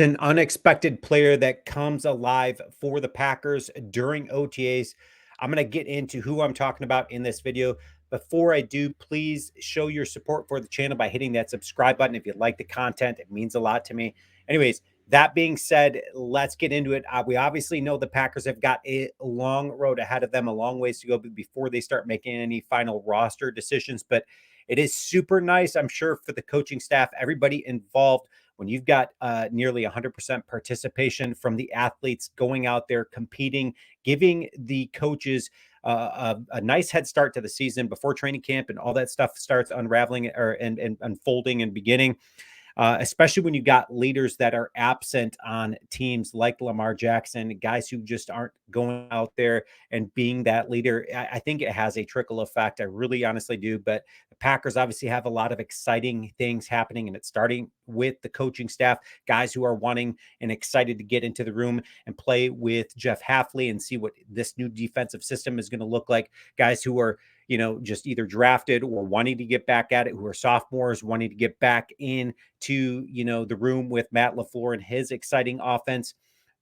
There's an unexpected player that comes alive for the Packers during OTAs. I'm going to get into who I'm talking about in this video. Before I do, please show your support for the channel by hitting that subscribe button. If you like the content, it means a lot to me. Anyways, that being said, let's get into it. We obviously know the Packers have got a long road ahead of them, a long ways to go before they start making any final roster decisions. But it is super nice, I'm sure, for the coaching staff, everybody involved, when you've got nearly 100% participation from the athletes going out there competing, giving the coaches a nice head start to the season before training camp and all that stuff starts unraveling and unfolding and beginning. Especially when you got leaders that are absent on teams like Lamar Jackson, guys who just aren't going out there and being that leader. I think it has a trickle effect. I really honestly do. But the Packers obviously have a lot of exciting things happening, and it's starting with the coaching staff, guys who are wanting and excited to get into the room and play with Jeff Hafley and see what this new defensive system is going to look like. Guys who are, just either drafted or wanting to get back at it, who are sophomores, wanting to get back into, the room with Matt LaFleur and his exciting offense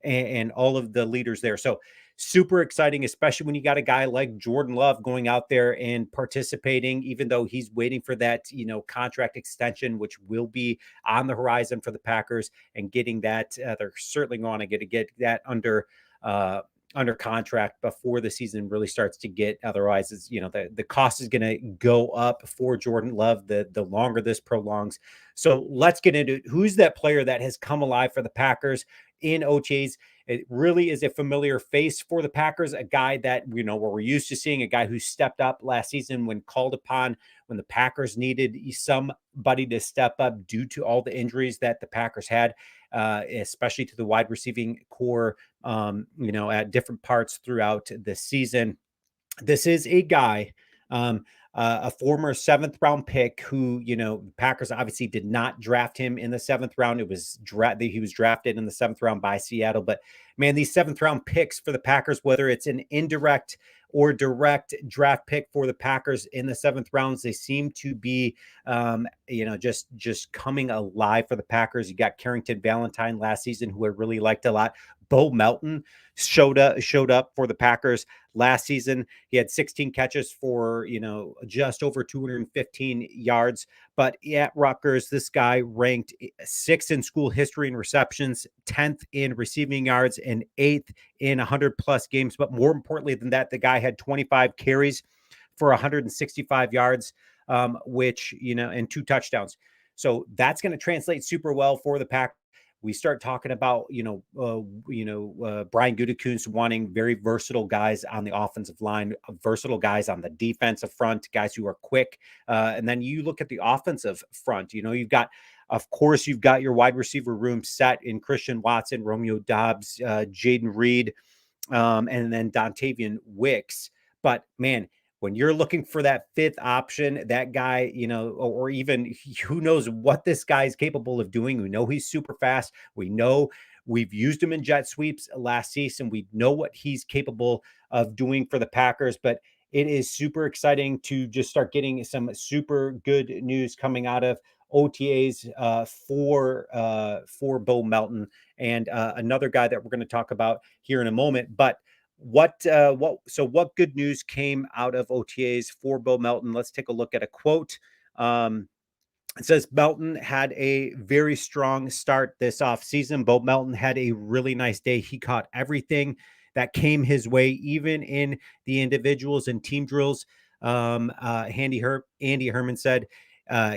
and all of the leaders there. So super exciting, especially when you got a guy like Jordan Love going out there and participating, even though he's waiting for that, contract extension, which will be on the horizon for the Packers, and getting that. They're certainly going to get that under contract before the season really starts to get. Otherwise, it's, the cost is going to go up for Jordan Love the longer this prolongs. So let's get into who's that player that has come alive for the Packers in OTAs. It really is a familiar face for the Packers, a guy that, we're used to seeing, a guy who stepped up last season when called upon, when the Packers needed somebody to step up due to all the injuries that the Packers had, especially to the wide receiving core, at different parts throughout the season. This is a guy, a former 7th round pick who, the Packers obviously did not draft him in the 7th round. He was drafted in the 7th round by Seattle. But man, these 7th round picks for the Packers, whether it's an indirect or direct draft pick for the Packers in the 7th rounds, they seem to be, just coming alive for the Packers. You got Carrington Valentine last season, who I really liked a lot. Bo Melton showed up for the Packers last season. He had 16 catches for, just over 215 yards. But at Rutgers, this guy ranked 6th in school history in receptions, 10th in receiving yards, and 8th in 100-plus games. But more importantly than that, the guy had 25 carries for 165 yards, which, and 2 touchdowns. So that's going to translate super well for the Packers. We start talking about, Brian Gutekunst wanting very versatile guys on the offensive line, versatile guys on the defensive front, guys who are quick. And then you look at the offensive front, you've got your wide receiver room set in Christian Watson, Romeo Doubs, Jaden Reed, and then Dontavian Wicks. But man, when you're looking for that 5th option, that guy, or even who knows what this guy is capable of doing. We know he's super fast. We know we've used him in jet sweeps last season. We know what he's capable of doing for the Packers, but it is super exciting to just start getting some super good news coming out of OTAs for Bo Melton and another guy that we're going to talk about here in a moment. But what good news came out of OTAs for Bo Melton? Let's take a look at a quote. It says Melton had a very strong start this offseason. Bo Melton had a really nice day. He caught everything that came his way, even in the individuals and team drills. Andy Herman said,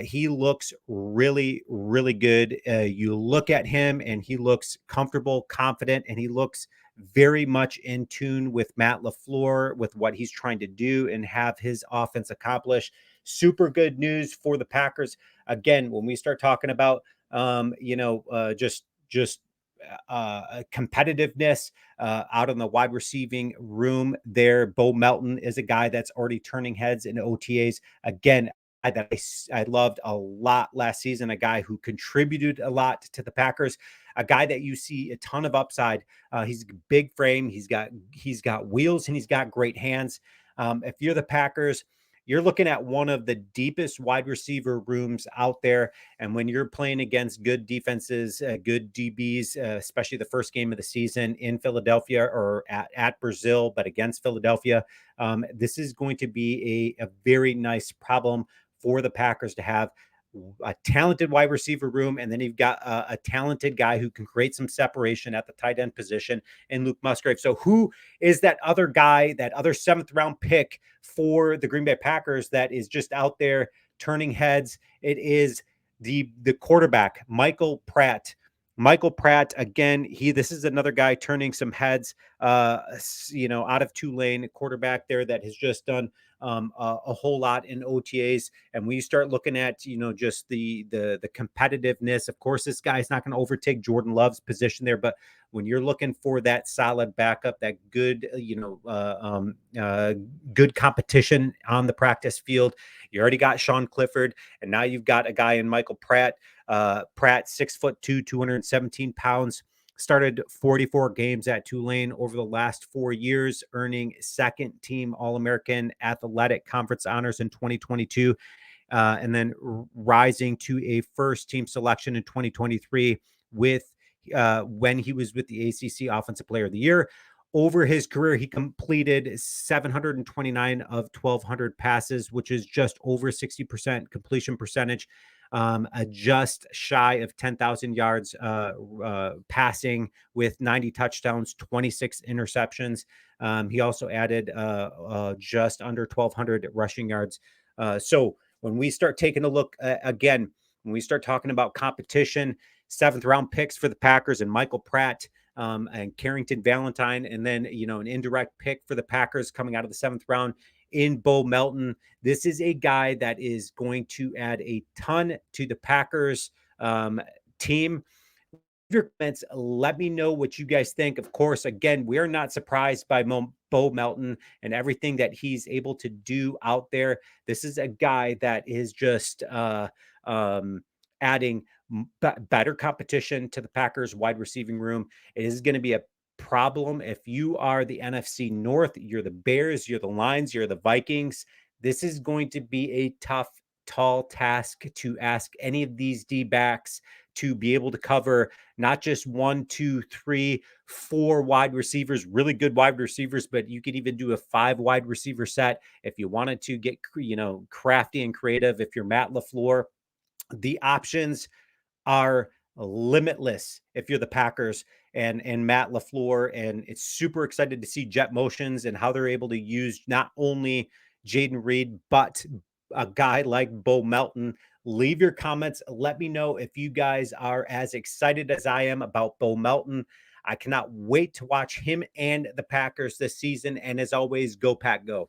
he looks really, really good. You look at him and he looks comfortable, confident, and he looks very much in tune with Matt LaFleur, with what he's trying to do and have his offense accomplish. Super good news for the Packers. Again, when we start talking about, competitiveness out in the wide receiving room there, Bo Melton is a guy that's already turning heads in OTAs. Again, that I loved a lot last season, a guy who contributed a lot to the Packers, a guy that you see a ton of upside. He's a big frame. He's got wheels and he's got great hands. If you're the Packers, you're looking at one of the deepest wide receiver rooms out there. And when you're playing against good defenses, good DBs, especially the first game of the season in Philadelphia or at Brazil, but against Philadelphia, this is going to be a very nice problem for the Packers to have a talented wide receiver room, and then you've got a talented guy who can create some separation at the tight end position in Luke Musgrave. So who is that other guy, that other seventh round pick for the Green Bay Packers that is just out there turning heads? It is the quarterback, Michael Pratt. Michael Pratt, again, this is another guy turning some heads, out of Tulane, quarterback there that has just done a whole lot in OTAs. And when you start looking at, just the competitiveness, of course, this guy's not going to overtake Jordan Love's position there, but when you're looking for that solid backup, that good, good competition on the practice field, you already got Sean Clifford, and now you've got a guy in Michael Pratt. Pratt, 6'2", 217 pounds. Started 44 games at Tulane over the last 4 years, earning second team All-American Athletic Conference honors in 2022, and then rising to a first team selection in 2023 with when he was with the ACC Offensive Player of the Year. Over his career, he completed 729 of 1,200 passes, which is just over 60% completion percentage, just shy of 10,000 yards passing with 90 touchdowns, 26 interceptions. He also added just under 1,200 rushing yards. So when we start taking a look again, when we start talking about competition, seventh round picks for the Packers and Michael Pratt, and Carrington Valentine, and then, an indirect pick for the Packers coming out of the seventh round in Bo Melton. This is a guy that is going to add a ton to the Packers team. Your comments, let me know what you guys think. Of course, again, we're not surprised by Bo Melton and everything that he's able to do out there. This is a guy that is just adding better competition to the Packers wide receiving room. It is going to be a problem if you are the NFC North. You're the Bears, you're the Lions, you're the Vikings. This is going to be a tough, tall task to ask any of these D-backs to be able to cover not just 1, 2, 3, 4 wide receivers, really good wide receivers, but you could even do a 5 wide receiver set if you wanted to get, crafty and creative. If you're Matt LaFleur, the options are limitless if you're the Packers and Matt LaFleur. And it's super excited to see jet motions and how they're able to use not only Jaden Reed, but a guy like Bo Melton. Leave your comments. Let me know if you guys are as excited as I am about Bo Melton. I cannot wait to watch him and the Packers this season. And as always, go Pack, go.